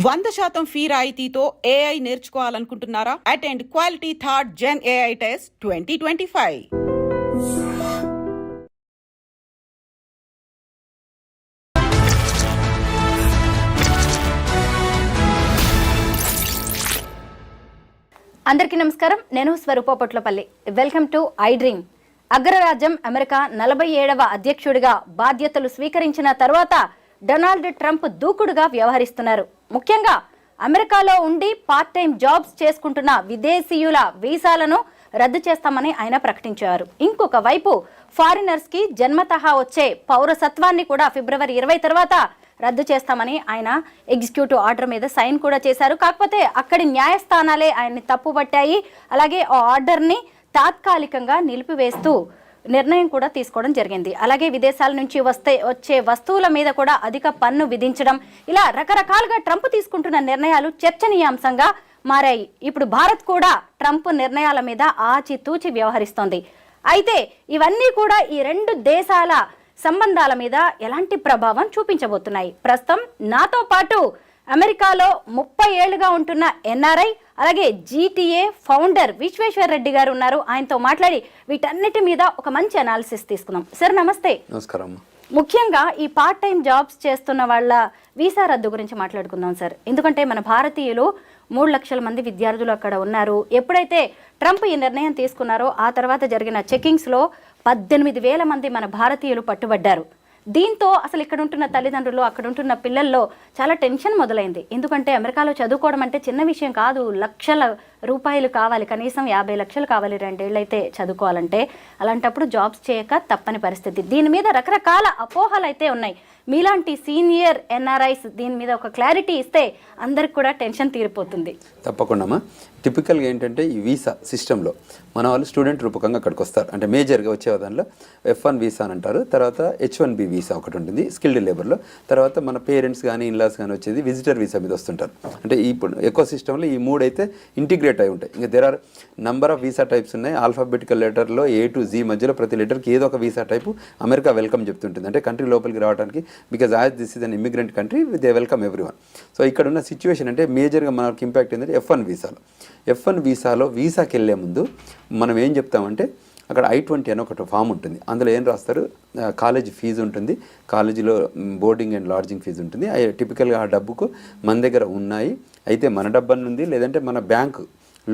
100% fee రాయితీతో AI నేర్చుకోవాలనుకుంటున్నారా? Attend quality third gen AI test 2025. అందరికీ నమస్కారం. నేను Swaroopa Potlapalli. Welcome to I dream. అగ్రరాజ్యం అమెరికా 47వ అధ్యక్షుడిగా బాధ్యతలు స్వీకరించిన తర్వాత డొనాల్డ్ ట్రంప్ దూకుడుగా వ్యవహరిస్తున్నారు. ముఖ్యంగా అమెరికాలో ఉండి పార్ట్ టైం జాబ్స్ చేసుకుంటున్న విదేశీయుల వీసాలను రద్దు చేస్తామని ఆయన ప్రకటించారు. ఇంకొక వైపు ఫారినర్స్ కి జన్మతహా వచ్చే పౌరసత్వాన్ని కూడా ఫిబ్రవరి 20 తర్వాత రద్దు చేస్తామని ఆయన ఎగ్జిక్యూటివ్ ఆర్డర్ మీద సైన్ కూడా చేశారు. కాకపోతే అక్కడి న్యాయస్థానాలే ఆయన్ని తప్పుపట్టాయి. అలాగే ఆ ఆర్డర్ని తాత్కాలికంగా నిలిపివేస్తూ నిర్ణయం కూడా తీసుకోవడం జరిగింది. అలాగే విదేశాల నుంచి వచ్చే వస్తువుల మీద కూడా అధిక పన్ను విధించడం, ఇలా రకరకాలుగా ట్రంప్ తీసుకుంటున్న నిర్ణయాలు చర్చనీయాంశంగా మారాయి. ఇప్పుడు భారత్ కూడా ట్రంప్ నిర్ణయాల మీద ఆచితూచి వ్యవహరిస్తోంది. అయితే ఇవన్నీ కూడా ఈ రెండు దేశాల సంబంధాల మీద ఎలాంటి ప్రభావం చూపించబోతున్నాయి? ప్రస్తుతం నాతో పాటు అమెరికాలో 30 ఏళ్లుగా ఉంటున్న ఎన్ఆర్ఐ అలాగే జీటీఏ ఫౌండర్ విశ్వేశ్వర్ రెడ్డి గారు ఉన్నారు. ఆయనతో మాట్లాడి వీటన్నిటి మీద ఒక మంచి అనాలిసిస్ తీసుకుందాం. సార్ నమస్తే. నమస్కారం. ముఖ్యంగా ఈ పార్ట్ టైం జాబ్స్ చేస్తున్న వాళ్ళ వీసా రద్దు గురించి మాట్లాడుకుందాం సార్. ఎందుకంటే మన భారతీయులు 3 లక్షల మంది విద్యార్థులు అక్కడ ఉన్నారు. ఎప్పుడైతే ట్రంప్ ఈ నిర్ణయం తీసుకున్నారో ఆ తర్వాత జరిగిన చెకింగ్స్లో 18,000 మంది మన భారతీయులు పట్టుబడ్డారు. దీంతో అసలు ఇక్కడ ఉంటున్న తల్లిదండ్రులు, అక్కడ ఉంటున్న పిల్లల్లో చాలా టెన్షన్ మొదలైంది. ఎందుకంటే అమెరికాలో చదువుకోవడం అంటే చిన్న విషయం కాదు. లక్షల రూపాయలు కావాలి, కనీసం 50 లక్షలు కావాలి 2 ఏళ్ళు అయితే చదువుకోవాలంటే. అలాంటప్పుడు జాబ్స్ చేయక తప్పని పరిస్థితి. దీని మీద రకరకాల అపోహలు అయితే ఉన్నాయి. మీలాంటి సీనియర్ ఎన్ఆర్ఐస్ దీని మీద ఒక క్లారిటీ ఇస్తే అందరికి కూడా టెన్షన్ తీరిపోతుంది. తప్పకుండా. టిపికల్గా ఏంటంటే ఈ వీసా సిస్టంలో మన వాళ్ళు స్టూడెంట్ రూపకంగా అక్కడికి వస్తారు. అంటే మేజర్గా వచ్చే దానిలో F1 వీసా అని అంటారు. తర్వాత H1B వీసా ఒకటి ఉంటుంది స్కిల్డ్ లేబర్లో. తర్వాత మన పేరెంట్స్ కానీ ఇన్లాస్ కానీ వచ్చేది విజిటర్ వీసా మీద వస్తుంటారు. అంటే ఇప్పుడు ఎకో సిస్టంలో ఈ 3 అయితే ఇంటిగ్రేట్ అయి ఉంటాయి. ఇంకా there are number of visa types ఉన్నాయి. ఆల్ఫాబెటికల్ లెటర్లో A to Z మధ్యలో ప్రతి లెటర్కి ఏదో ఒక వీసా టైపు అమెరికా వెల్కమ్ చెప్తుంటుంది. అంటే కంట్రీ లోపలికి రావడానికి, because as this is an immigrant country they welcome everyone. So ఇక్కడ ఉన్న సిచ్యువేషన్ అంటే మేజర్గా మనకి ఇంపాక్ట్ ఏంటంటే F1 వీసాలో వీసాకి వెళ్ళే ముందు మనం ఏం చెప్తామంటే అక్కడ I-20 అని ఒకటి ఫామ్ ఉంటుంది. అందులో ఏం రాస్తారు, కాలేజ్ ఫీజు ఉంటుంది, కాలేజీలో బోర్డింగ్ అండ్ లాడ్జింగ్ ఫీజు ఉంటుంది. టిపికల్గా ఆ డబ్బుకు మన దగ్గర ఉన్నాయి, అయితే మన డబ్బు ఉంది, లేదంటే మన బ్యాంకు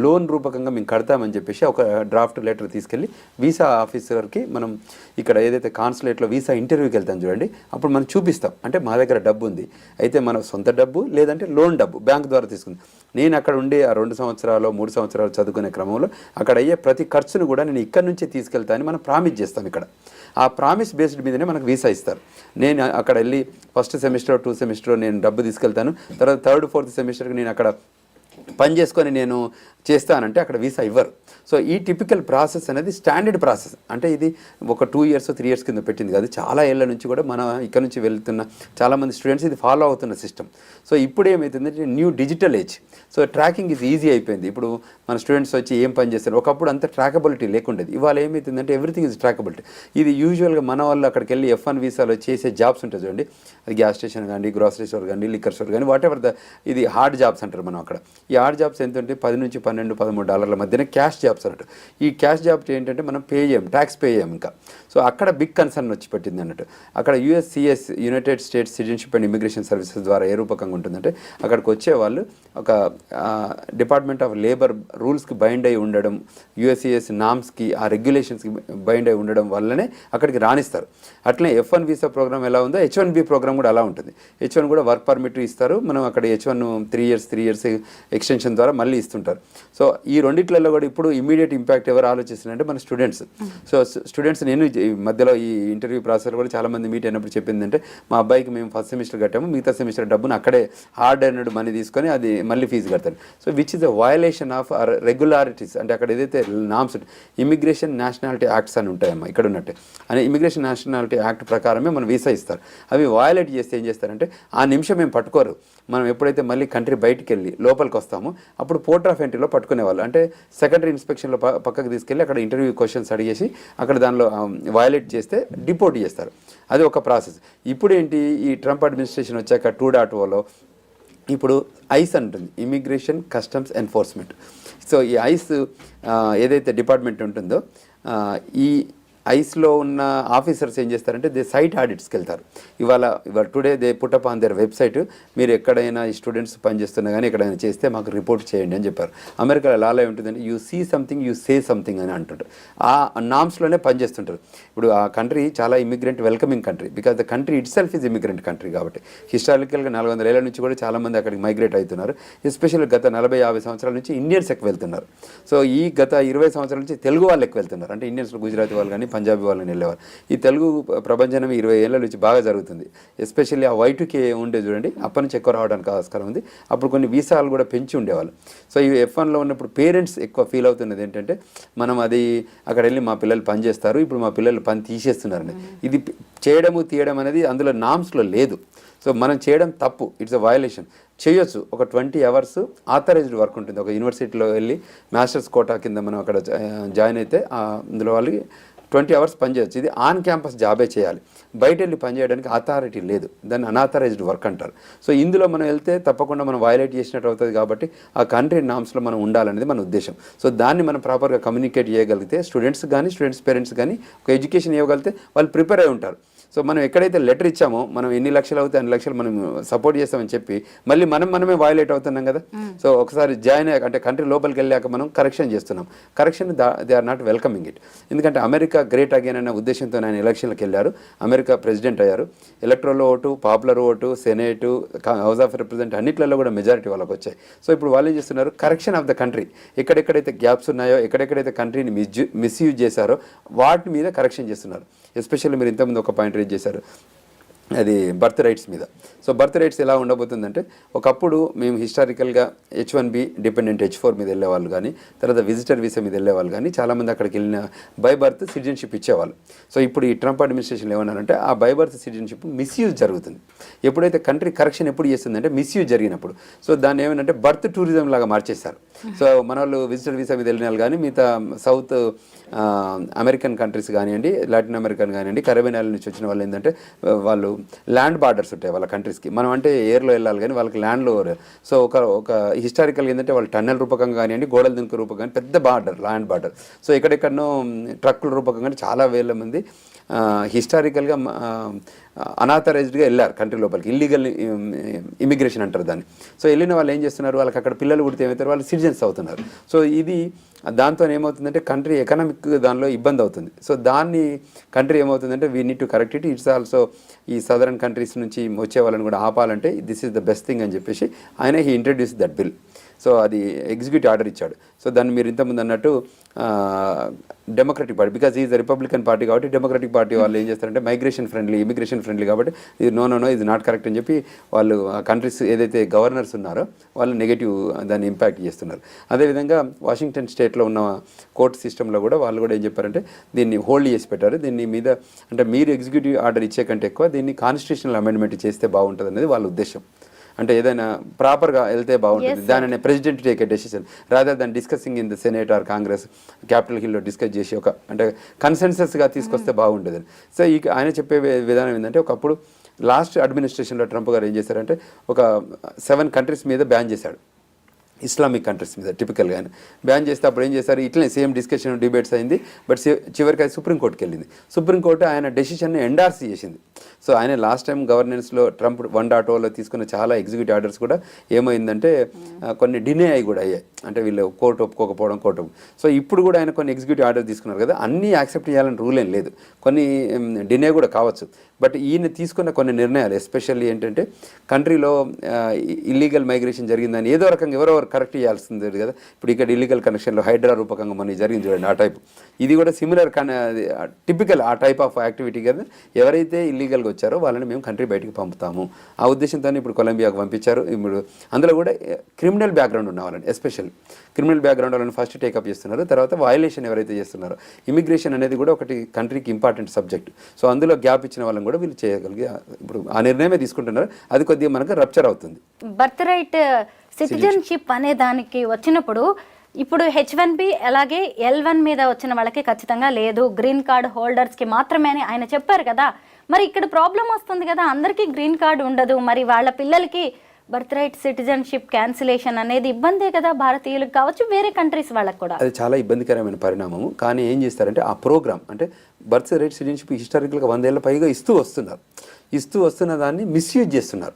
లోన్ రూపకంగా మేము కడతామని చెప్పేసి ఒక డ్రాఫ్ట్ లెటర్ తీసుకెళ్ళి వీసా ఆఫీసర్కి మనం ఇక్కడ ఏదైతే కాన్సులేట్లో వీసా ఇంటర్వ్యూకి వెళ్తాం చూడండి, అప్పుడు మనం చూపిస్తాం. అంటే మా దగ్గర డబ్బు ఉంది, అయితే మన సొంత డబ్బు లేదంటే లోన్ డబ్బు బ్యాంక్ ద్వారా తీసుకుంది. నేను అక్కడ ఉండే ఆ 2 సంవత్సరాలు 3 సంవత్సరాలు చదువుకునే క్రమంలో అక్కడ అయ్యే ప్రతి ఖర్చును కూడా నేను ఇక్కడి నుంచే తీసుకెళ్తానని మనం ప్రామిస్ చేస్తాం. ఇక్కడ ఆ ప్రామిస్ బేస్డ్ మీదనే మనకు వీసా ఇస్తారు. నేను అక్కడ వెళ్ళి ఫస్ట్ సెమిస్టర్ 2 సెమిస్టర్ నేను డబ్బు తీసుకెళ్తాను, తర్వాత 3rd 4th సెమిస్టర్కి నేను అక్కడ పని చేసుకొని నేను చేస్తానంటే అక్కడ వీసా ఇవ్వరు. సో ఈ టిపికల్ ప్రాసెస్ అనేది స్టాండర్డ్ ప్రాసెస్. అంటే ఇది ఒక 2 years 3 years కింద పెట్టింది కాదు, చాలా ఏళ్ళ నుంచి కూడా మన ఇక్కడ నుంచి వెళ్తున్న చాలామంది స్టూడెంట్స్ ఇది ఫాలో అవుతున్న సిస్టమ్. సో ఇప్పుడు ఏమవుతుందంటే new digital age, so tracking ఇది ఈజీ అయిపోయింది. ఇప్పుడు మన స్టూడెంట్స్ వచ్చి ఏం పని చేస్తారు, ఒకప్పుడు అంత ట్రాకబిలిటీ లేకుండేది. ఇవాళ ఏమవుతుందంటే ఎవ్రీథింగ్ ఇస్ ట్రాకబిలిటీ. ఇది యూజువల్గా మన వాళ్ళు అక్కడికి వెళ్ళి F1 వీసాలో చేసే జాబ్స్ ఉంటుంది చూడండి, అది గ్యాస్ స్టేషన్ కానీ, గ్రాసరీ స్టోర్ కానీ, లిక్కర్ స్టోర్ కానీ, వాట్ ఎవర్ ఇది హార్డ్ జాబ్స్ అంటారు మనం అక్కడ. ఈ హార్డ్ జాబ్స్ ఎంత ఉంటే $10 నుంచి $12-13 మధ్యన క్యాష్ జాబ్స్ అన్నట్టు. ఈ క్యాష్ జాబ్స్ ఏంటంటే మనం పే చేయం, ట్యాక్స్ పే చేయం ఇంకా. సో అక్కడ బిగ్ కన్సర్న్ వచ్చి పెట్టింది అన్నట్టు. అక్కడ USCIS United states citizenship and immigration services ద్వారా ఏ రూపకంగా ఉంటుందంటే అక్కడికి వచ్చే వాళ్ళు ఒక డిపార్ట్మెంట్ ఆఫ్ లేబర్ రూల్స్కి బైండ్ అయి ఉండడం, USCIS నామ్స్కి ఆ రెగ్యులేషన్స్కి బైండ్ అయి ఉండడం వల్లనే అక్కడికి రాణిస్తారు. అట్లనే F1 వీసా ప్రోగ్రామ్ ఎలా ఉందో H1B ప్రోగ్రామ్ కూడా అలా ఉంటుంది. H1 కూడా వర్క్ పర్మిట్ ఇస్తారు. మనం అక్కడ H1 3 years ఎక్స్టెన్షన్ ద్వారా మళ్ళీ ఇస్తుంటారు. సో ఈ రెండిట్లలో కూడా ఇప్పుడు ఇమీడియట్ ఇంపాక్ట్ ఎవరు ఆలోచిస్తున్నారంటే మన స్టూడెంట్స్. సో స్టూడెంట్స్ నేను మధ్యలో ఈ ఇంటర్వ్యూ ప్రాసెస్ కూడా చాలామంది మీట్ అయినప్పుడు చెప్పిందంటే మా అబ్బాయికి మేము ఫస్ట్ సెమిస్టర్ కట్టాము, మిగతా సెమిస్టర్ డబ్బును అక్కడే హార్డ్ ఎర్న్డ్ మనీ తీసుకొని అది మళ్ళీ ఫీజు కడతారు. So which is a violation of regularities. అంటే అక్కడ ఏదైతే నామ్స్ ఇమిగ్రేషన్ నేషనాలిటీ యాక్ట్స్ అని ఉంటాయమ్మా ఇక్కడ ఉన్నట్టే, అని ఇమిగ్రేషన్ నేషనాలిటీ యాక్ట్ ప్రకారమే మనం వీసా ఇస్తారు. అవి వయలేట్ చేస్తే ఏం చేస్తారంటే ఆ నిమిషం మేము పట్టుకోరు. మనం ఎప్పుడైతే మళ్ళీ కంట్రీ బయటికి వెళ్ళి లోపలికి వస్తామో అప్పుడు పోర్ట్ ఆఫ్ ఎంట్రీలో పట్టుకునేవాళ్ళు. అంటే సెకండరీ ఇన్స్పెక్షన్లో పక్కకు తీసుకెళ్ళి అక్కడ ఇంటర్వ్యూ క్వశ్చన్స్ అడిగేసి అక్కడ దానిలో వయలేట్ చేస్తే డిపోర్ట్ చేస్తారు. అది ఒక ప్రాసెస్. ఇప్పుడు ఏంటి, ఈ ట్రంప్ అడ్మినిస్ట్రేషన్ వచ్చాక 2.0లో ఇప్పుడు ఐస్ అంటుంది, ఇమిగ్రేషన్ కస్టమ్స్ ఎన్ఫోర్స్మెంట్. సో ఈ ఐస్ ఏదైతే డిపార్ట్మెంట్ ఉంటుందో ఈ ఐస్లో ఉన్న ఆఫీసర్స్ ఏం చేస్తారంటే దే సైట్ ఆడిట్స్కి వెళ్తారు. ఇవాళ today they put up on their website, మీరు ఎక్కడైనా ఈ స్టూడెంట్స్ పనిచేస్తున్నా కానీ ఎక్కడైనా చేస్తే మాకు రిపోర్ట్ చేయండి అని చెప్పారు. అమెరికాలో లాలో ఏముంటుందంటే you see something you say something అని అంటుంటారు. ఆ నామ్స్లోనే పనిచేస్తుంటారు. ఇప్పుడు ఆ కంట్రీ చాలా immigrant welcoming country, because the country itself is immigrant country. కాబట్టి హిస్టారికల్గా 400 ఏళ్ల నుంచి కూడా చాలామంది అక్కడికి మైగ్రేట్ అవుతున్నారు. ఎస్పెషల్లీ గత 40-50 సంవత్సరాల నుంచి ఇండియన్స్ ఎక్కువ వెళ్తున్నారు. సో ఈ గత 20 సంవత్సరాల నుంచి తెలుగు వాళ్ళు ఎక్కువ వెళ్తున్నారు. అంటే ఇండియన్స్లో గుజరాతీ వాళ్ళు కానీ పంజాబీ వాళ్ళని వెళ్ళేవారు. ఈ తెలుగు ప్రపంచం 20 ఏళ్ళ నుంచి బాగా జరుగుతుంది. ఎస్పెషల్లీ ఆ Y2K ఉండే చూడండి, అప్పటి నుంచి ఎక్కువ రావడానికి ఆస్కారం ఉంది. అప్పుడు కొన్ని వీసాలు కూడా పెంచి ఉండేవాళ్ళు. సో ఈ F1లో ఉన్నప్పుడు పేరెంట్స్ ఎక్కువ ఫీల్ అవుతున్నది ఏంటంటే మనం అది అక్కడ వెళ్ళి మా పిల్లలు పని చేస్తారు, ఇప్పుడు మా పిల్లలు పని తీసేస్తున్నారని. ఇది చేయడము తీయడం అనేది అందులో నామ్స్లో లేదు. సో మనం చేయడం తప్పు, ఇట్స్ అ వయలేషన్. చేయొచ్చు. ఒక 20 అవర్స్ ఆథరైజ్డ్ వర్క్ ఉంటుంది. ఒక యూనివర్సిటీలో వెళ్ళి మాస్టర్స్ కోటా కింద మనం అక్కడ జాయిన్ అయితే అందులో వాళ్ళకి 20 అవర్స్ పనిచేయచ్చు. ఇది ఆన్ క్యాంపస్ జాబే చేయాలి. బయట వెళ్ళి పనిచేయడానికి అథారిటీ లేదు, దాన్ని అన్ఆథరైజ్డ్ వర్క్ అంటారు. సో ఇందులో మనం వెళ్తే తప్పకుండా మనం వయలేట్ చేసినట్టు అవుతుంది. కాబట్టి ఆ కంట్రీ నామ్స్లో మనం ఉండాలనేది మన ఉద్దేశం. సో దాన్ని మనం ప్రాపర్గా కమ్యూనికేట్ చేయగలిగితే స్టూడెంట్స్ కానీ స్టూడెంట్స్ పేరెంట్స్ కానీ ఒక ఎడ్యుకేషన్ ఇవ్వగలిగితే వాళ్ళు ప్రిపేర్ అయి ఉంటారు. సో మనం ఎక్కడైతే లెటర్ ఇచ్చామో మనం ఎన్ని లక్షలు అవుతాయి అన్ని లక్షలు మనం సపోర్ట్ చేస్తామని చెప్పి మళ్ళీ మనమే వయలేట్ అవుతున్నాం కదా. సో ఒకసారి జాయిన్ అయ్యాక అంటే కంట్రీ లోపలికి వెళ్ళాక మనం కరెక్షన్ చేస్తున్నాం. Correction they are not welcoming it. ఎందుకంటే అమెరికా గ్రేట్ అగైన్ అనే ఉద్దేశంతో ఆయన ఎలక్షన్లకు వెళ్ళారు. అమెరికా ప్రెసిడెంట్ అయ్యారు. Electoral vote, popular vote, senate, house of represent అన్నిట్లలో కూడా మెజారిటీ వాళ్ళకి వచ్చాయి. సో ఇప్పుడు వాళ్ళు ఏం చేస్తున్నారు, కరెక్షన్ ఆఫ్ ద కంట్రీ. ఎక్కడెక్కడైతే గ్యాప్స్ ఉన్నాయో, ఎక్కడెక్కడైతే కంట్రీని మిస్యూజ్ చేశారో వాటి మీద కరెక్షన్ చేస్తున్నారు. ఎస్పెషల్లీ మీరు ఇంతకుముందు ఒక పాయింట్ రేజ్ చేశారు, అది బర్త్ రైట్స్ మీద. సో బర్త్ రైట్స్ ఎలా ఉండబోతుందంటే ఒకప్పుడు మేము హిస్టారికల్గా H1B డిపెండెంట్ H4 మీద వెళ్ళేవాళ్ళు కానీ తర్వాత విజిటర్ వీసా మీద వెళ్ళేవాళ్ళు కానీ చాలామంది అక్కడికి వెళ్ళిన బై బర్త్ సిటిజన్షిప్ ఇచ్చేవాళ్ళు. సో ఇప్పుడు ఈ ట్రంప్ అడ్మినిస్ట్రేషన్ ఏమన్నారంటే ఆ బై బర్త్ సిటిజన్షిప్ మిస్యూజ్ జరుగుతుంది. ఎప్పుడైతే కంట్రీ కరెక్షన్ ఎప్పుడు చేస్తుందంటే మిస్యూజ్ జరిగినప్పుడు. సో దాన్ని ఏమంటే బర్త్ టూరిజం లాగా మార్చేస్తారు. సో మన వాళ్ళు విజిటర్ వీసా మీద వెళ్ళిన వాళ్ళు కానీ మిగతా సౌత్ అమెరికన్ కంట్రీస్ కానివ్వండి, లాటిన్ అమెరికన్ కానివ్వండి, కరేబియన్ ఐలాండ్ నుంచి వచ్చిన వాళ్ళు ఏంటంటే వాళ్ళు ల్యాండ్ బార్డర్స్ ఉంటాయి వాళ్ళ కంట్రీస్కి. మనం అంటే ఎయిర్లో వెళ్ళాలి కానీ వాళ్ళకి ల్యాండ్లో. సో ఒక హిస్టారికల్ ఏంటంటే వాళ్ళు టన్నెల్ రూపకంగా కానివ్వండి, గోడల దింకు రూపకంగా పెద్ద బార్డర్, ల్యాండ్ బార్డర్. సో ఎక్కడెక్కడనో ట్రక్కుల రూపకంగా చాలా వేల మంది హిస్టారికల్గా అనాథరైజ్డ్గా వెళ్ళారు కంట్రీ లోపలికి. ఇల్లీగల్ ఇమిగ్రేషన్ అంటారు దాన్ని. సో వెళ్ళిన వాళ్ళు ఏం చేస్తున్నారు, వాళ్ళకి అక్కడ పిల్లలు పుడితే ఏమవుతారు, వాళ్ళు సిటిజన్స్ అవుతున్నారు. సో ఇది దాంతో ఏమవుతుందంటే కంట్రీ ఎకనామిక్ దానిలో ఇబ్బంది అవుతుంది. సో దాన్ని కంట్రీ ఏమవుతుందంటే we need to correct it. It's also ఈ సదరన్ కంట్రీస్ నుంచి వచ్చే వాళ్ళని కూడా ఆపాలంటే this is the best thing అని చెప్పేసి ఆయన he introduce that bill. So అది ఎగ్జిక్యూటివ్ ఆర్డర్ ఇచ్చాడు. సో దాన్ని మీరు ఇంతకుముందు అన్నట్టు Democratic Party, because is Republican Party కాబట్టి డెమోక్రటిక్ పార్టీ వాళ్ళు ఏం చేస్తారంటే మైగ్రేషన్ ఫ్రెండ్లీ, ఇమిగ్రేషన్ ఫ్రెండ్లీ కాబట్టి ఇది నో ఇది నాట్ కరెక్ట్ అని చెప్పి వాళ్ళు ఆ కంట్రీస్ ఏదైతే గవర్నర్స్ ఉన్నారో వాళ్ళు నెగటివ్ దాన్ని ఇంపాక్ట్ చేస్తున్నారు. అదేవిధంగా వాషింగ్టన్ స్టేట్లో ఉన్న కోర్టు సిస్టంలో కూడా వాళ్ళు కూడా ఏం చెప్పారంటే దీన్ని హోల్డ్ చేసి పెట్టారు. దీని మీద అంటే మీరు ఎగ్జిక్యూటివ్ ఆర్డర్ ఇచ్చే కంటే ఎక్కువ దీన్ని కాన్స్టిట్యూషనల్ అమెండ్మెంట్ చేస్తే బాగుంటుంది అనేది వాళ్ళ ఉద్దేశం. అంటే ఏదైనా ప్రాపర్గా వెళ్తే బాగుంటుంది. దానిని president take a decision rather than discussing in the Senate or Congress Capitol హిల్లో డిస్కస్ చేసి ఒక అంటే కన్సెన్సస్గా తీసుకొస్తే బాగుంటుంది. సో ఆయన చెప్పే విధానం ఏంటంటే ఒకప్పుడు లాస్ట్ అడ్మినిస్ట్రేషన్లో ట్రంప్ గారు ఏం చేశారంటే ఒక 7 కంట్రీస్ మీద బ్యాన్ చేశాడు, ఇస్లామిక్ కంట్రీస్ మీద టిపికల్గా ఆయన బ్యాన్ చేస్తే అప్పుడు ఏం చేశారు, ఇట్లనే సేమ్ డిస్కషన్ డిబేట్స్ అయింది. బట్ చివరికి అది సుప్రీంకోర్టుకి వెళ్ళింది. సుప్రీంకోర్టు ఆయన డెసిషన్ని ఎండార్స్ చేసింది. సో ఆయన లాస్ట్ టైం గవర్నెన్స్లో ట్రంప్ 1.0లో తీసుకున్న చాలా ఎగ్జిక్యూటివ్ ఆర్డర్స్ కూడా ఏమైందంటే కొన్ని డినే అయ్యి కూడా అయ్యాయి. అంటే వీళ్ళు కోర్టు ఒప్పుకోకపోవడం కోర్టు. సో ఇప్పుడు కూడా ఆయన కొన్ని ఎగ్జిక్యూటివ్ ఆర్డర్ తీసుకున్నారు కదా, అన్నీ యాక్సెప్ట్ చేయాలని రూల్ ఏం లేదు, కొన్ని డినే కూడా కావచ్చు. బట్ ఈయన తీసుకున్న కొన్ని నిర్ణయాలు ఎస్పెషల్లీ ఏంటంటే కంట్రీలో ఇల్లీగల్ మైగ్రేషన్ జరిగిందని ఏదో రకంగా ఎవరో కరెక్ట్ చేయాల్సింది కదా. ఇప్పుడు ఇక్కడ ఇల్లీగల్ కనెక్షన్లో హైడ్రా రూపకంగా మనకి జరిగింది చూడండి, ఆ టైప్. ఇది కూడా సిమిలర్ టిపికల్ ఆ టైప్ ఆఫ్ యాక్టివిటీ కదా. ఎవరైతే ఇల్లీగల్గా వచ్చారో వాళ్ళని మేము కంట్రీ బయటికి పంపుతాము ఆ ఉద్దేశంతో ఇప్పుడు కొలంబియాకు పంపించారు. ఇప్పుడు అందులో కూడా క్రిమినల్ బ్యాక్గ్రౌండ్ ఉన్న వాళ్ళని, ఎస్పెషల్లీ క్రిమినల్ బ్యాక్గ్రౌండ్ వాళ్ళని ఫస్ట్ టేకప్ చేస్తున్నారు. తర్వాత వయలేషన్ ఎవరైతే చేస్తున్నారో, ఇమిగ్రేషన్ అనేది కూడా ఒకటి కంట్రీకి ఇంపార్టెంట్ సబ్జెక్ట్. సో అందులో గ్యాప్ ఇచ్చిన వాళ్ళని కూడా వీళ్ళు చేయగలిగి ఇప్పుడు ఆ నిర్ణయమే తీసుకుంటున్నారు. అది కొద్దిగా మనకు రప్చర్ అవుతుంది. బర్త్ రైట్ సిటిజన్షిప్ అనే దానికి వచ్చినప్పుడు ఇప్పుడు H1B అలాగే L1 మీద వచ్చిన వాళ్ళకి ఖచ్చితంగా లేదు, గ్రీన్ కార్డ్ హోల్డర్స్కి మాత్రమే అని ఆయన చెప్పారు కదా. మరి ఇక్కడ ప్రాబ్లం వస్తుంది కదా, అందరికీ గ్రీన్ కార్డ్ ఉండదు, మరి వాళ్ళ పిల్లలకి బర్త్ రైట్ సిటిజన్షిప్ క్యాన్సిలేషన్ అనేది ఇబ్బందే కదా భారతీయులకు కావచ్చు, వేరే కంట్రీస్ వాళ్ళకి కూడా. అది చాలా ఇబ్బందికరమైన పరిణామము. కానీ ఏం చేస్తారంటే ఆ ప్రోగ్రామ్ అంటే బర్త్ రైట్ సిటిజన్షిప్ హిస్టారికల్గా 100 ఏళ్ళ పైగా ఇస్తూ వస్తున్న దాన్ని మిస్యూజ్ చేస్తున్నారు.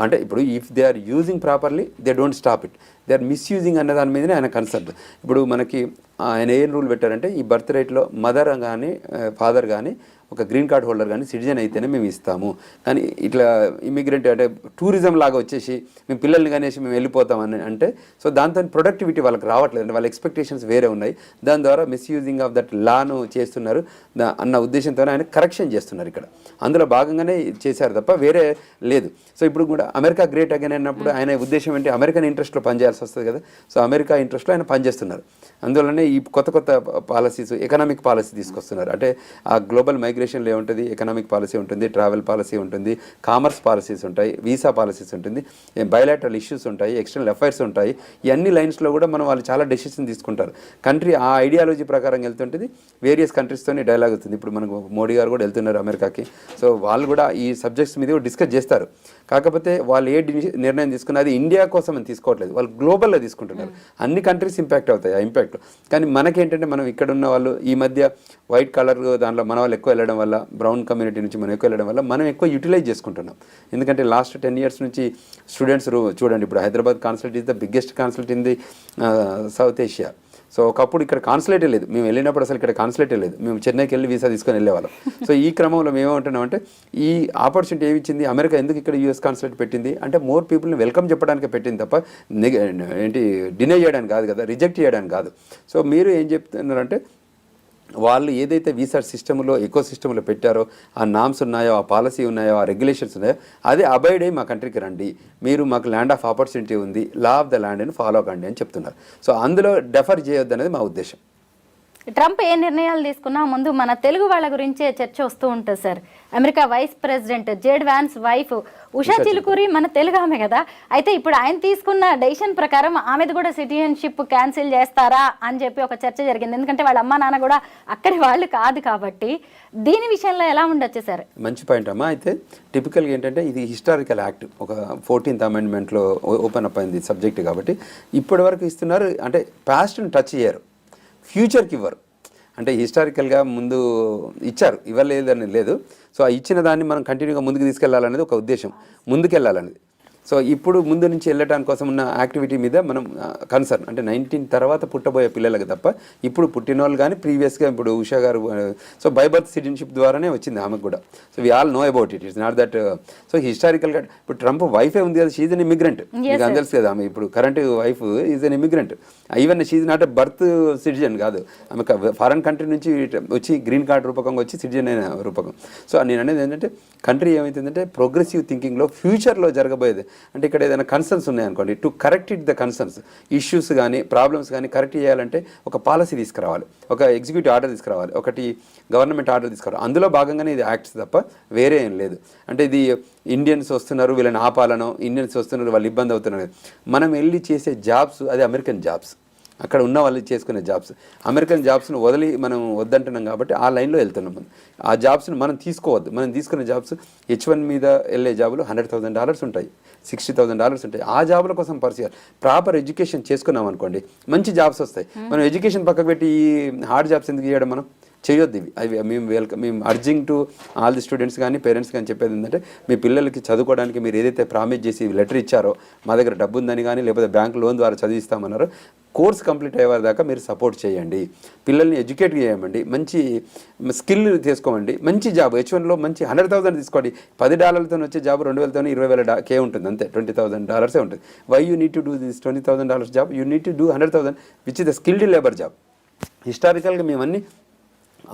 అంటే ఇప్పుడు if they are using properly they don't stop it, they are misusing అన్న దాని మీదనే ఆయన కన్సర్న్. ఇప్పుడు మనకి ఆయన ఏం రూల్ పెట్టారంటే ఈ బర్త్ రైట్లో మదర్ కానీ ఫాదర్ కానీ ఒక గ్రీన్ కార్డ్ హోల్డర్ కానీ సిటిజన్ అయితేనే మేము ఇస్తాము, కానీ ఇట్లా ఇమిగ్రెంట్ అంటే టూరిజం లాగా వచ్చేసి మేము పిల్లల్ని కనేసి మేము వెళ్ళిపోతామని అంటే సో దాంతో ప్రొడక్టివిటీ వాళ్ళకి రావట్లేదు, అంటే వాళ్ళ ఎక్స్పెక్టేషన్స్ వేరే ఉన్నాయి, దాని ద్వారా మిస్యూజింగ్ ఆఫ్ దట్ లాను చేస్తున్నారు అన్న ఉద్దేశంతో ఆయన కరెక్షన్ చేస్తున్నారు. ఇక్కడ అందులో భాగంగానే చేశారు తప్ప వేరే లేదు. సో ఇప్పుడు కూడా అమెరికా గ్రేట్ అగైన్ అన్నప్పుడు ఆయన ఉద్దేశం ఏంటి, అమెరికన్ ఇంట్రెస్ట్లో పనిచేయాల్సి వస్తుంది కదా, సో అమెరికా ఇంట్రెస్ట్లో ఆయన పనిచేస్తున్నారు. అందువల్లనే ఈ కొత్త పాలసీస్ ఎకనామిక్ పాలసీ తీసుకొస్తున్నారు. అంటే ఆ గ్లోబల్ మైగ్రేషన్లో ఏముంటుంది, ఎకనామిక్ పాలసీ ఉంటుంది, ట్రావెల్ పాలసీ ఉంటుంది, కామర్స్ పాలసీస్ ఉంటాయి, వీసా పాలసీస్ ఉంటుంది, బయలాటరల్ ఇష్యూస్ ఉంటాయి, ఎక్స్టర్నల్ అఫైర్స్ ఉంటాయి. ఈ అన్ని లైన్స్లో కూడా వాళ్ళు చాలా డెసిషన్ తీసుకుంటారు. కంట్రీ ఆ ఐడియాలజీ ప్రకారం వెళ్తుంటుంది, వేరియస్ కంట్రీస్తోనే డైలాగ్ అవుతుంది. ఇప్పుడు మనకు మోడీ గారు కూడా వెళ్తున్నారు అమెరికాకి, సో వాళ్ళు కూడా ఈ సబ్జెక్ట్స్ మీద డిస్కస్ చేస్తారు. కాకపోతే వాళ్ళు ఏ నిర్ణయం తీసుకున్నా అది ఇండియా కోసం అని తీసుకోవట్లేదు, వాళ్ళు గ్లోబల్లో తీసుకుంటున్నారు. అన్ని కంట్రీస్ ఇంపాక్ట్ అవుతాయి ఆ ఇంపాక్ట్. కానీ మనకేంటంటే మనం ఇక్కడ ఉన్న వాళ్ళు ఈ మధ్య వైట్ కలర్ దాంట్లో మన వాళ్ళు ఎక్కువ వెళ్ళడం వల్ల, బ్రౌన్ కమ్యూనిటీ నుంచి మనం ఎక్కువ వెళ్ళడం వల్ల మనం ఎక్కువ యూటిలైజ్ చేసుకుంటున్నాం. ఎందుకంటే లాస్ట్ 10 years నుంచి స్టూడెంట్స్ చూడండి, ఇప్పుడు Hyderabad consulate is the biggest consulate in the south Asia. So ఒకప్పుడు ఇక్కడ కాన్సులేటే లేదు, మేము వెళ్ళినప్పుడు అసలు ఇక్కడ కాన్సులేటే లేదు, మేము చెన్నైకి వెళ్ళి వీసా తీసుకొని వెళ్ళేవాళ్ళం. సో ఈ క్రమంలో మేము ఏమంటున్నామంటే ఈ ఆపర్చునిటీ ఏమి ఇచ్చింది అమెరికా, ఎందుకు ఇక్కడ యూఎస్ కాన్సులేట్ పెట్టింది అంటే మోర్ పీపుల్ని వెల్కమ్ చెప్పడానికి పెట్టింది తప్ప డినై చేయడానికి కాదు కదా, రిజెక్ట్ చేయడానికి కాదు. సో మీరు ఏం చెప్తున్నారంటే వాళ్ళు ఏదైతే వీసా సిస్టంలో ఎకో సిస్టంలో పెట్టారో ఆ నామ్స్ ఉన్నాయో, ఆ పాలసీ ఉన్నాయో, ఆ రెగ్యులేషన్స్ ఉన్నాయో అదే అబైడ్ అయ్యి మా కంట్రీకి రండి, మీరు మాకు ల్యాండ్ ఆఫ్ ఆపర్చునిటీ ఉంది, లా ఆఫ్ ద ల్యాండ్ అని ఫాలో కండి అని చెప్తున్నారు. సో అందులో డెఫర్ చేయొద్దు అనేది మా ఉద్దేశం. ట్రంప్ ఏ నిర్ణయాలు తీసుకున్నా ముందు మన తెలుగు వాళ్ళ గురించే చర్చ వస్తూ ఉంటుంది sir. America vice president JD Vance wife Usha Chilukuri మన తెలుగు ఆమె కదా, అయితే ఇప్పుడు ఆయన తీసుకున్న డెసిషన్ ప్రకారం ఆమెది కూడా సిటిజన్షిప్ క్యాన్సిల్ చేస్తారా అని చెప్పి ఒక చర్చ జరిగింది. ఎందుకంటే వాళ్ళ అమ్మ నాన్న కూడా అక్కడి వాళ్ళు కాదు కాబట్టి దీని విషయంలో ఎలా ఉండొచ్చు సార్? మంచి పాయింట్ అమ్మా. అయితే టిపికల్గా ఏంటంటే ఇది హిస్టారికల్ యాక్ట్, ఒక 14th Amendmentలో ఓపెన్ అప్ అయింది సబ్జెక్ట్ కాబట్టి ఇప్పటి వరకు ఇస్తున్నారు. అంటే పాస్ట్ని టచ్ చేయరు, ఫ్యూచర్కి ఇవ్వరు. అంటే హిస్టారికల్గా ముందు ఇచ్చారు, ఇవ్వలేదని లేదు. సో ఆ ఇచ్చిన దాన్ని మనం కంటిన్యూగా ముందుకు తీసుకెళ్లాలనేది ఒక ఉద్దేశం, ముందుకెళ్ళాలనేది. సో ఇప్పుడు ముందు నుంచి వెళ్ళడానికి కోసం ఉన్న యాక్టివిటీ మీద మనం కన్సర్న్, అంటే 19 తర్వాత పుట్టబోయే పిల్లలకు తప్ప ఇప్పుడు పుట్టిన వాళ్ళు కానీ ప్రీవియస్గా ఇప్పుడు ఉషా గారు సో బై బర్త్ సిటిజన్షిప్ ద్వారానే వచ్చింది ఆమెకు కూడా. So we all know about it, it's not that. So హిస్టారికల్గా ఇప్పుడు ట్రంప్ వైఫే ఉంది కదా, షీజ్ అన్ ఇమిగ్రెంట్, మీకు అందరు కదా ఆమె ఇప్పుడు current wife is an immigrant. Even she's not a birth citizen కాదు, ఆమె ఫారెన్ కంట్రీ నుంచి వచ్చి గ్రీన్ కార్డ్ రూపకంగా వచ్చి సిటిజన్ అయిన రూపకం. సో నేను అనేది ఏంటంటే కంట్రీ ఏమవుతుందంటే ప్రోగ్రెసివ్ థింకింగ్లో ఫ్యూచర్లో జరగబోయేది. అంటే ఇక్కడ ఏదైనా కన్సర్న్స్ ఉన్నాయనుకోండి, to correct it the concerns, issues కానీ ప్రాబ్లమ్స్ కానీ కరెక్ట్ చేయాలంటే ఒక పాలసీ తీసుకురావాలి, ఒక ఎగ్జిక్యూటివ్ ఆర్డర్ తీసుకురావాలి, ఒకటి గవర్నమెంట్ ఆర్డర్ తీసుకురావాలి. అందులో భాగంగానే ఇది యాక్ట్స్ తప్ప వేరే ఏం లేదు. అంటే ఇది ఇండియన్స్ వస్తున్నారు వీళ్ళని ఆపాలనో, ఇండియన్స్ వస్తున్నారు వాళ్ళు ఇబ్బంది అవుతున్నారు. మనం వెళ్ళి చేసే జాబ్స్ అది అమెరికన్ జాబ్స్, అక్కడ ఉన్న వాళ్ళు చేసుకునే జాబ్స్. అమెరికన్ జాబ్స్ను వదిలి మనం వద్దంటున్నాం కాబట్టి ఆ లైన్లో వెళ్తున్నాం. మనం ఆ జాబ్స్ని మనం తీసుకోవద్దు. మనం తీసుకునే జాబ్స్ H1 మీద వెళ్ళే జాబులు $100,000 ఉంటాయి, $60,000 ఉంటాయి. ఆ జాబుల కోసం పరిచయాలు ప్రాపర్ ఎడ్యుకేషన్ చేసుకున్నాం అనుకోండి, మంచి జాబ్స్ వస్తాయి. మనం ఎడ్యుకేషన్ పక్కకు పెట్టి ఈ హార్డ్ జాబ్స్ ఎందుకు చేయడం, మనం చేయొద్దు. ఇవి అవి మేము urging to all the students కానీ పేరెంట్స్ కానీ చెప్పేది ఏంటంటే మీ పిల్లలకి చదువుకోవడానికి మీరు ఏదైతే ప్రామిస్ చేసి లెటర్ ఇచ్చారో, మా దగ్గర డబ్బు ఉందని కానీ లేకపోతే బ్యాంక్ లోన్ ద్వారా చదివిస్తామన్నారో, కోర్స్ కంప్లీట్ అయ్యే దాకా మీరు సపోర్ట్ చేయండి, పిల్లల్ని ఎడ్యుకేట్ చేయమండి, మంచి స్కిల్ తీసుకోమండి, మంచి జాబ్ H1లో మంచి $100,000 తీసుకోండి. $10 వచ్చే జాబ్ 2,000 20,000 ఉంటుంది, అంతే $20,000 ఉంటుంది. Why you need to do this $20,000 job, you need to do $100,000 which is the skilled labour job. హిస్టారికల్గా మేమన్నీ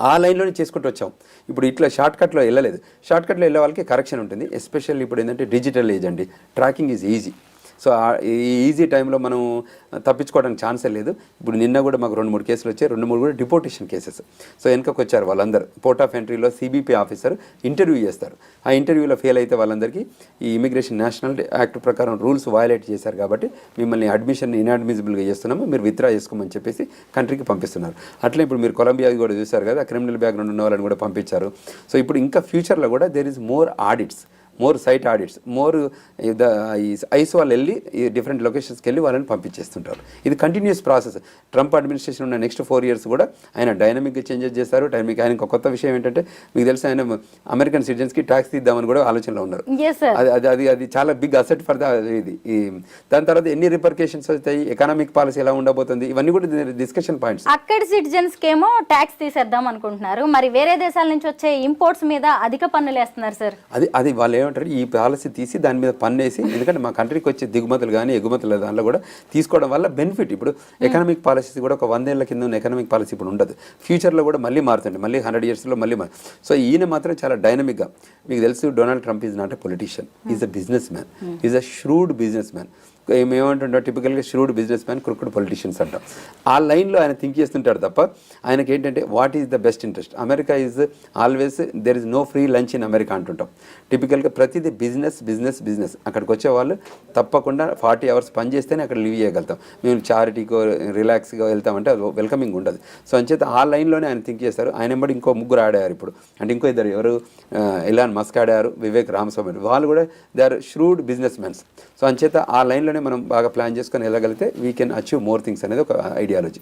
ఆ లైన్లోనే చేసుకుంటూ వచ్చాం. ఇప్పుడు ఇట్లా షార్ట్కట్లో వెళ్ళలేదు. షార్ట్కట్లో వెళ్ళే వాళ్ళకి కరెక్షన్ ఉంటుంది. ఎస్పెషల్లీ ఇప్పుడు ఏంటంటే డిజిటల్ ఏజ్ అండి, ట్రాకింగ్ ఈజ్ ఈజీ. సో ఈ ఈజీ టైంలో మనం తప్పించుకోవడానికి ఛాన్సే లేదు. ఇప్పుడు నిన్న కూడా మాకు 2-3 కేసులు వచ్చాయి, 2-3 కూడా డిపోర్టేషన్ కేసెస్. సో వెనకకు వచ్చారు వాళ్ళందరూ. పోర్ట్ ఆఫ్ ఎంట్రీలో CBP ఆఫీసర్ ఇంటర్వ్యూ చేస్తారు. ఆ ఇంటర్వ్యూలో ఫెయిల్ అయితే వాళ్ళందరికీ ఈ ఇమిగ్రేషన్ నేషనల్ యాక్ట్ ప్రకారం రూల్స్ వయలేట్ చేశారు కాబట్టి మిమ్మల్ని అడ్మిషన్ ఇన్అడ్మిసిబుల్గా చేస్తున్నాము, మీరు విత్డ్రా చేసుకోమని చెప్పేసి కంట్రీకి పంపిస్తున్నారు. అట్లా ఇప్పుడు మీరు కొలంబియా కూడా చూశారు కదా, క్రిమినల్ బ్యాక్గ్రౌండ్ ఉన్న వాళ్ళని కూడా పంపించారు. సో ఇప్పుడు ఇంకా ఫ్యూచర్లో కూడా there is more audits. More site audits, more ICE వాళ్ళు వెళ్ళి ఈ డిఫరెంట్ లొకేషన్స్కి వెళ్ళి వాళ్ళని పంపించేస్తుంటారు. ఇది కంటిన్యూస్ ప్రాసెస్. ట్రంప్ అడ్మినిస్ట్రేషన్ ఉన్న నెక్స్ట్ 4 years కూడా ఆయన డైనమిక్గా చేంజెస్ చేస్తారు. ఆయన కొత్త విషయం ఏంటంటే మీకు తెలుసు, ఆయన అమెరికన్ సిటిజన్స్కి ట్యాక్స్ తీద్దామని కూడా ఆలోచనలో ఉన్నారు. అది చాలా బిగ్ అసెట్ ఫర్ ఇది. దాని తర్వాత ఎన్ని రిపర్కేషన్స్ వస్తాయి, ఎకనామిక్ పాలసీ ఎలా ఉండబోతుంది, ఇవన్నీ కూడా డిస్కషన్ పాయింట్స్. అక్కడ సిటిజన్స్ కేమో ట్యాక్స్ తీసేద్దాం అనుకుంటున్నారు, మరి వేరే దేశాల నుంచి వచ్చే ఇంపోర్ట్స్ మీద అధిక పన్నులు వేస్తున్నారు సార్. అది వాళ్ళు ఏమంటారు, ఈ పాలసీ తీసి దాని మీద పన్ను వేసి, ఎందుకంటే మా కంట్రీకి వచ్చే దిగుమతులు కానీ ఎగుమతులు దానిలో కూడా తీసుకోవడం వల్ల బెనిఫిట్. ఇప్పుడు ఎకనామిక్ పాలసీ కూడా ఒక 100 ఏళ్ల కింద ఉన్న ఎకనామిక్ పాలసీ ఇప్పుడు ఉండదు, ఫ్యూచర్లో కూడా మళ్ళీ మారుతుంది, మళ్ళీ 100 yearsలో మళ్ళీ సో ఈయన మాత్రం చాలా డైనమిక్గా. మీకు తెలుసు, Donald Trump is not a politician, is a business man, is a shrewd business man. ఏమంటుంటా, టిపికల్గా shrewd business man, crooked politicians అంటాం. ఆ లైన్లో ఆయన థింక్ చేస్తుంటాడు తప్ప ఆయనకి ఏంటంటే what is the best interest. America is always there is no free lunch in America అంటుంటాం. టిపికల్గా ప్రతిదీ బిజినెస్ బిజినెస్ బిజినెస్. అక్కడికి వచ్చే వాళ్ళు తప్పకుండా 40 hours పని చేస్తేనే అక్కడ లివ్ చేయగలుగుతాం. మేము చారిటీకో రిలాక్స్గా వెళ్తామంటే అది వెల్కమింగ్ ఉండదు. సో అంచేత ఆ లైన్లోనే ఆయన థింక్ చేస్తారు. ఆయన ఎంబడి ఇంకో 3 ఆడారు ఇప్పుడు, అంటే ఇంకో 2 ఎవరు, ఎలాన్ మస్క్ ఆడారు, వివేక్ రామస్వామి, వాళ్ళు కూడా they are shrewd business mans. So అంచేత ఆ లైన్లోనే మనం బాగా ప్లాన్ చేసుకొని వెళ్ళగలిగితే we can achieve more things అనేది ఒక ఐడియాలజీ.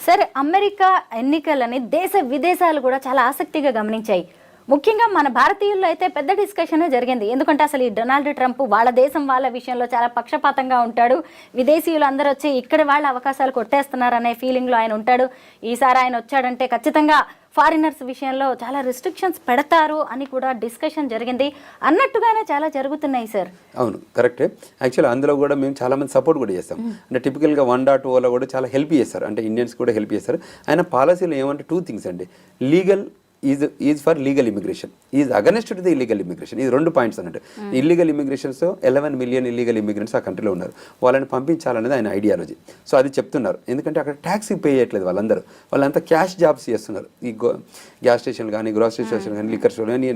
సరే, అమెరికా ఎన్నికలని దేశ విదేశాలు కూడా చాలా ఆసక్తిగా గమనించాయి. ముఖ్యంగా మన భారతీయుల్లో అయితే పెద్ద డిస్కషన్ జరిగింది. ఎందుకంటే అసలు ఈ డొనాల్డ్ ట్రంప్ వాళ్ళ దేశం వాళ్ళ విషయంలో చాలా పక్షపాతంగా ఉంటాడు, విదేశీయులు అందరూ వచ్చి ఇక్కడ వాళ్ళ అవకాశాలు కొట్టేస్తున్నారనే ఫీలింగ్లో ఆయన ఉంటాడు. ఈసారి ఆయన వచ్చాడంటే ఖచ్చితంగా ఫారినర్స్ విషయంలో చాలా రిస్ట్రిక్షన్స్ పెడతారు అని కూడా డిస్కషన్ జరిగింది. అన్నట్టుగానే చాలా జరుగుతున్నాయి సార్. అవును, కరెక్టే. యాక్చువల్లీ అందులో కూడా మేము చాలామంది సపోర్ట్ కూడా చేస్తాం. అంటే టిపికల్గా 1.0లో కూడా చాలా హెల్ప్ చేస్తారు, అంటే ఇండియన్స్ కూడా హెల్ప్ చేస్తారు. ఆయన పాలసీలో ఏమంటే 2 things అండి. Legal is for legal immigration, is against to the illegal immigration. ఇది 2 points అన్నట్టు. ఇల్లీగల్ ఇమిగ్రేషన్స్తో 11 million ఇల్లీగల్ ఇమిగ్రెంట్స్ ఆ కంట్రీలో ఉన్నారు, వాళ్ళని పంపించాలనేది ఆయన ఐడియాలజీ. సో అది చెప్తున్నారు, ఎందుకంటే అక్కడ ట్యాక్స్ పే చేయట్లేదు వాళ్ళంతా క్యాష్ జాబ్స్ చేస్తున్నారు. ఈ గ్యాస్ స్టేషన్ కానీ, గ్రోసరీ స్టేషన్ కానీ, లిక్కర్ స్టోర్ కానీ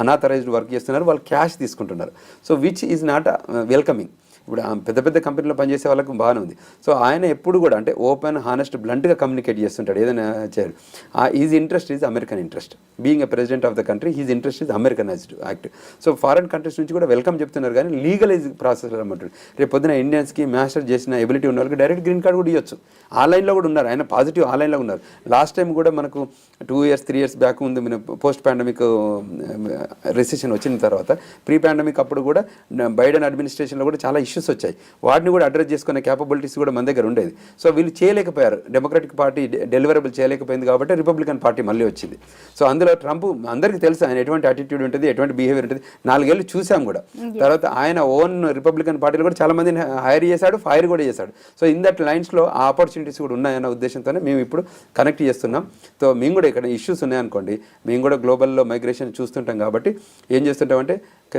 అనాథరైజ్డ్ వర్క్ చేస్తున్నారు, వాళ్ళు క్యాష్ తీసుకుంటున్నారు. So which is not welcoming. ఇప్పుడు పెద్ద పెద్ద కంపెనీలో పనిచేసే వాళ్ళకి బాగానే ఉంది. సో ఆయన ఎప్పుడు కూడా అంటే ఓపెన్, హానెస్ట్, బ్లంట్గా కమ్యూనికేట్ చేస్తుంటాడు ఏదైనా చేయరు. Is interest is American interest. Being a president of the country, his interest is Americanized act. So foreign countries నుంచి కూడా వెల్కమ్ చెప్తున్నారు, కానీ లీగలైజ్ ప్రాసెస్ అన్నమాట. రేపు పొద్దున ఇండియన్స్కి మాస్టర్ చేసిన ఎబిలిటీ ఉన్న వాళ్ళకి డైరెక్ట్ గ్రీన్ కార్డ్ కూడా ఇవ్వచ్చు. ఆ లైన్లో కూడా ఉన్నారు, ఆయన పాజిటివ్ ఆ లైన్లో ఉన్నారు. లాస్ట్ టైం కూడా మనకు 2 years 3 years బ్యాక్ ముందు పోస్ట్ పాండమిక్ రిసెషన్ వచ్చిన తర్వాత, ప్రీ పాండమిక్ అప్పుడు కూడా బైడెన్ అడ్మినిస్ట్రేషన్లో కూడా చాలా ఇష్యూస్ వచ్చాయి. వాటిని కూడా అడ్రస్ చేసుకునే క్యాపబిలిటీస్ కూడా మన దగ్గర ఉండేది. సో వీళ్ళు చేయలేకపోయారు, డెమోక్రటిక్ పార్టీ డెలివరబుల్ చేయలేకపోయింది కాబట్టి రిపబ్లికన్ పార్టీ మళ్ళీ వచ్చింది. సో అందులో ట్రంప్ అందరికీ తెలుసు ఆయన ఎటువంటి యాటిట్యూడ్ ఉంటుంది, ఎటువంటి బిహేవియర్ ఉంటుంది. 4 ఏళ్ళు చూసాం కూడా. తర్వాత ఆయన ఓన్ రిపబ్లికన్ పార్టీలో కూడా చాలా మందిని హైర్ చేశాడు, ఫైర్ కూడా చేశాడు. సో ఇన్ దట్ లైన్స్లో ఆ ఆపర్చునిటీస్ కూడా ఉన్నాయన్న ఉద్దేశంతోనే మేము ఇప్పుడు కనెక్ట్ చేస్తున్నాం. సో మేము కూడా ఇక్కడ ఇష్యూస్ ఉన్నాయనుకోండి, మేము కూడా గ్లోబల్లో మైగ్రేషన్ చూస్తుంటాం కాబట్టి ఏం చేస్తుంటామంటే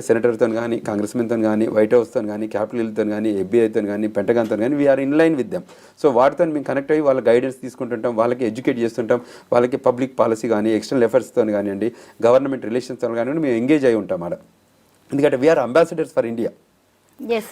సెనేటర్తో కానీ, కాంగ్రెస్మెన్తో కానీ, వైట్ హౌస్తో కానీ, క్యాపిటల్ హిల్తో కానీ, FBI కానీ, పెంటగాన్తో కానీ we're in line with them. So వాటితో మేము కనెక్ట్ అయ్యి వాళ్ళ గైడెన్స్ తీసుకుంటుంటాం, వాళ్ళకి ఎడ్యుకేట్ చేస్తుంటాం, వాళ్ళకి పబ్లిక్ పాలసీ కానీ, ఎక్స్టర్నల్ ఎఫర్ట్స్తో కానివ్వండి, గవర్నమెంట్ రిలేషన్స్తో కానివ్వండి మేము ఎంగేజ్ అయి ఉంటాం అక్కడ. ఎందుకంటే we're ambassadors for India.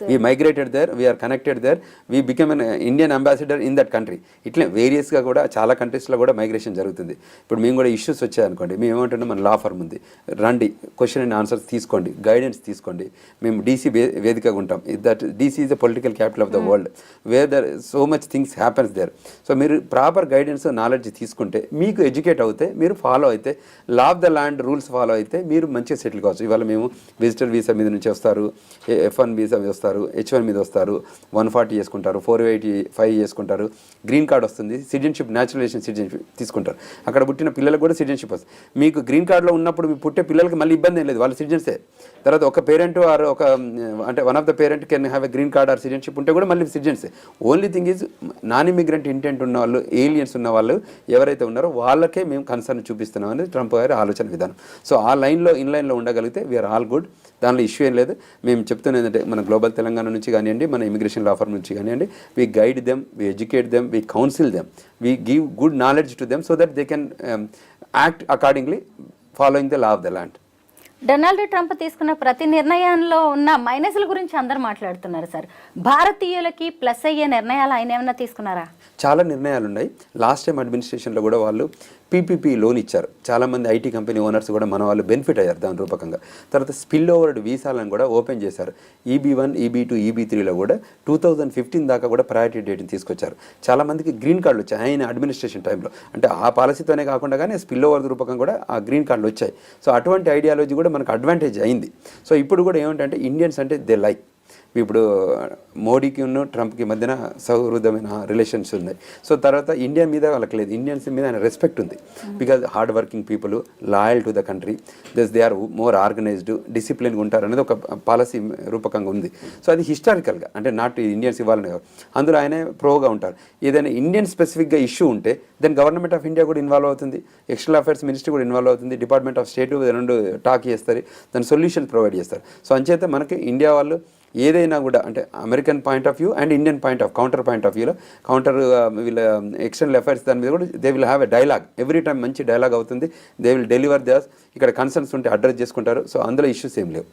We migrated there, we are connected there, we became an Indian ambassador in that country. ఇట్లే వేరియస్గా కూడా చాలా కంట్రీస్లో కూడా మైగ్రేషన్ జరుగుతుంది. ఇప్పుడు మేము కూడా ఇష్యూస్ వచ్చాయనుకోండి, మేము ఏమంటున్నాం, మన లా ఫర్మ్ ఉంది, రండి క్వశ్చన్ అండ్ ఆన్సర్స్ తీసుకోండి, గైడెన్స్ తీసుకోండి. మేము DC వేదికగా ఉంటాం. That DC is the political capital of the world, where there so much things happens there. So మీరు ప్రాపర్ గైడెన్స్, నాలెడ్జ్ తీసుకుంటే, మీకు ఎడ్యుకేట్ అవుతే, మీరు ఫాలో అయితే, law of the land rules follow అయితే మీరు మంచిగా సెటిల్ కావచ్చు. ఇవాళ మేము విజిటర్ వీసా మీద నుంచి వస్తారు, F1 వీసా వస్తారు, H1 మీద వస్తారు, 140 చేసుకుంటారు, 485 చేసుకుంటారు, గ్రీన్ కార్డ్ వస్తుంది, సిటిజన్షిప్, న్యాచురలైజేషన్ సిటిజన్షిప్ తీసుకుంటారు. అక్కడ పుట్టిన పిల్లలకు కూడా సిటిజన్షిప్ వస్తుంది. మీకు గ్రీన్ కార్డులో ఉన్నప్పుడు మీ పుట్టే పిల్లలకి మళ్ళీ ఇబ్బంది ఏం లేదు, వాళ్ళు సిటిజన్సే. తర్వాత ఒక పేరెంట్ ఆర్ ఒక అంటే one of the parent can have a green card or citizenship ఉంటే కూడా మళ్ళీ సిటిజన్సే. Only thing is non immigrant intent ఉన్న వాళ్ళు, ఏలియన్స్ ఉన్న వాళ్ళు ఎవరైతే ఉన్నారో వాళ్ళకే మేము కన్సర్న్ చూపిస్తున్నాం అనేది ట్రంప్ గారి ఆలోచన విధానం. సో ఆ లైన్లో, ఇన్ లైన్లో ఉండగలిగితే వీఆర్ ఆల్ గుడ్. దానిలో ఇష్యూ ఏం లేదు. మేము చెప్తున్నది ఏంటంటే, మన గ్లోబల్ తెలంగాణ నుంచి కానివ్వండి, మన ఇమిగ్రేషన్ లా ఫర్మ్ నుంచి కానివ్వండి, we guide them, we educate them, we counsel them, we give good knowledge to them so that they can act accordingly following the law of the land. Donald Trump తీసుకున్న ప్రతి నిర్ణయంలో ఉన్న మైనస్ల గురించి అందరూ మాట్లాడుతున్నారు sir. భారతీయులకి plus అయ్యే నిర్ణయాలు ఆయన ఏమైనా తీసుకున్నారా? చాలా నిర్ణయాలు ఉన్నాయి. లాస్ట్ టైం అడ్మినిస్ట్రేషన్లో కూడా వాళ్ళు పీపీపీ లోన్ ఇచ్చారు. చాలామంది ఐటీ కంపెనీ ఓనర్స్ కూడా మన వాళ్ళు బెనిఫిట్ అయ్యారు దాని రూపకంగా. తర్వాత స్పిల్ ఓవర్డ్ వీసాలను కూడా ఓపెన్ చేశారు. EB1, EB2, EB3లో కూడా 2015 దాకా కూడా ప్రయారిటీ డేట్ని తీసుకొచ్చారు. చాలామందికి గ్రీన్ కార్డులు వచ్చాయి ఆయన అడ్మినిస్ట్రేషన్ టైంలో. అంటే ఆ పాలసీతోనే కాకుండా కానీ స్పిల్ ఓవర్ రూపకంగా కూడా ఆ గ్రీన్ కార్డులు వచ్చాయి. సో అటువంటి ఐడియాలజీ కూడా మనకు అడ్వాంటేజ్ అయింది. సో ఇప్పుడు కూడా ఏమిటంటే ఇండియన్స్ అంటే దే లైక్. ఇప్పుడు మోడీకి ఉన్న ట్రంప్కి మధ్యన సౌహృదమైన రిలేషన్స్ ఉన్నాయి. సో తర్వాత ఇండియా మీద వాళ్ళకి లేదు, ఇండియన్స్ మీద ఆయన రెస్పెక్ట్ ఉంది. Because hard working people, loyal to the country, they are more organised, డిసిప్లిన్గా ఉంటారు అనేది ఒక పాలసీ రూపకంగా ఉంది. సో అది హిస్టారికల్గా అంటే నాట్ ఇండియన్స్ ఇవ్వాలని కాదు, అందులో ఆయనే ప్రోగా ఉంటారు. ఏదైనా ఇండియన్ స్పెసిఫిక్గా ఇష్యూ ఉంటే దెన్ గవర్నమెంట్ ఆఫ్ ఇండియా కూడా ఇన్వాల్వ్ అవుతుంది, ఎక్స్టర్నల్ అఫైర్స్ మినిస్ట్రీ కూడా ఇన్వాల్వ్ అవుతుంది, డిపార్ట్మెంట్ ఆఫ్ స్టేట్ రెండు టాక్ చేస్తారు, దాని సొల్యూషన్ ప్రొవైడ్ చేస్తారు. సో అంచేత మనకి ఇండియా వాళ్ళు ఏదైనా కూడా అంటే American point of view and Indian counter point of వ్యూలో వీళ్ళ ఎక్స్టర్నల్ అఫైర్స్ దాని మీద కూడా they will have a dialogue. Every time మంచి డైలాగ్ అవుతుంది. దే విల్ డెలివర్ దస్. ఇక్కడ కన్సర్న్స్ ఉంటే అడ్రస్ చేసుకుంటారు. సో అందులో ఇష్యూస్ ఏం లేవు.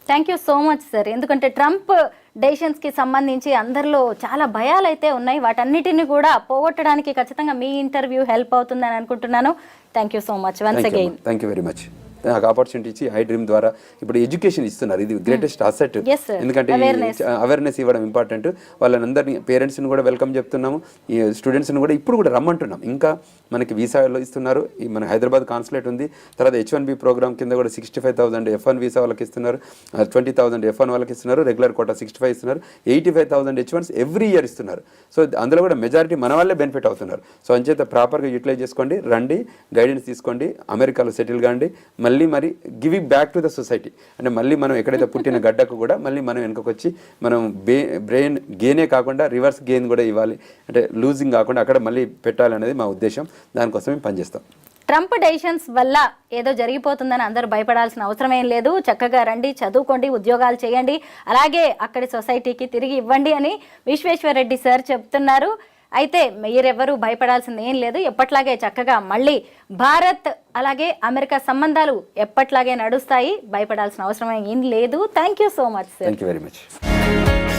Thank you so much sir. ఎందుకంటే ట్రంప్ డెసిషన్స్కి సంబంధించి అందరిలో చాలా భయాలు అయితే ఉన్నాయి. వాటన్నిటిని కూడా పోగొట్టడానికి ఖచ్చితంగా మీ ఇంటర్వ్యూ హెల్ప్ అవుతుందని అనుకుంటున్నాను. Thank you so much once again. Thank you very much. నాకు ఆపర్చునిటీ ఇచ్చి iDream ద్వారా ఇప్పుడు ఎడ్యుకేషన్ ఇస్తున్నారు. ఇది గ్రేటెస్ట్ అసెట్. ఎందుకంటే అవేర్నెస్ ఇవ్వడం ఇంపార్టెంట్. వాళ్ళని అందరినీ పేరెంట్స్ని కూడా వెల్కమ్ చెప్తున్నాము, ఈ స్టూడెంట్స్ని కూడా ఇప్పుడు కూడా రమ్మంటున్నాం. ఇంకా మనకి వీసాలో ఇస్తున్నారు. మన హైదరాబాద్ కాన్సులేట్ ఉంది. తర్వాత H1B ప్రోగ్రామ్ కింద కూడా 65,000 F1 వీసా వాళ్ళకి ఇస్తున్నారు, 20,000 F1 వాళ్ళకి ఇస్తున్నారు, రెగ్యులర్ కోటా 65 ఇస్తున్నారు, 85,000 H1s ఎవ్రీ ఇయర్ ఇస్తున్నారు. సో అందులో కూడా మెజారిటీ మన వాళ్ళే బెనిఫిట్ అవుతున్నారు. సో అంచేత ప్రాపర్గా యూటిలైజ్ చేసుకోండి, రండి, గైడెన్స్ తీసుకోండి, అమెరికాలో సెటిల్ కాండి, మళ్ళీ giving back to the society. అంటే మళ్ళీ మనం ఎక్కడైతే పుట్టిన గడ్డకు కూడా మళ్ళీ మనం వెనుకకు వచ్చి మనం బ్రెయిన్ గెయినే కాకుండా రివర్స్ గెయిన్ కూడా ఇవ్వాలి, అంటే లూజింగ్ కాకుండా అక్కడ మళ్ళీ పెట్టాలనేది మా ఉద్దేశం. దానికోసం మేము పనిచేస్తాం. ట్రంప్ డెసిషన్స్ వల్ల ఏదో జరిగిపోతుందని అందరూ భయపడాల్సిన అవసరం ఏం లేదు. చక్కగా రండి, చదువుకోండి, ఉద్యోగాలు చేయండి, అలాగే అక్కడి సొసైటీకి తిరిగి ఇవ్వండి అని విశ్వేశ్వరరెడ్డి సార్ చెప్తున్నారు. అయితే మీరెవరూ భయపడాల్సింది ఏం లేదు. ఎప్పట్లాగే చక్కగా మళ్ళీ భారత్ అలాగే అమెరికా సంబంధాలు ఎప్పట్లాగే నడుస్తాయి. భయపడాల్సిన అవసరం ఏం లేదు. Thank you so much sir. Thank you very much.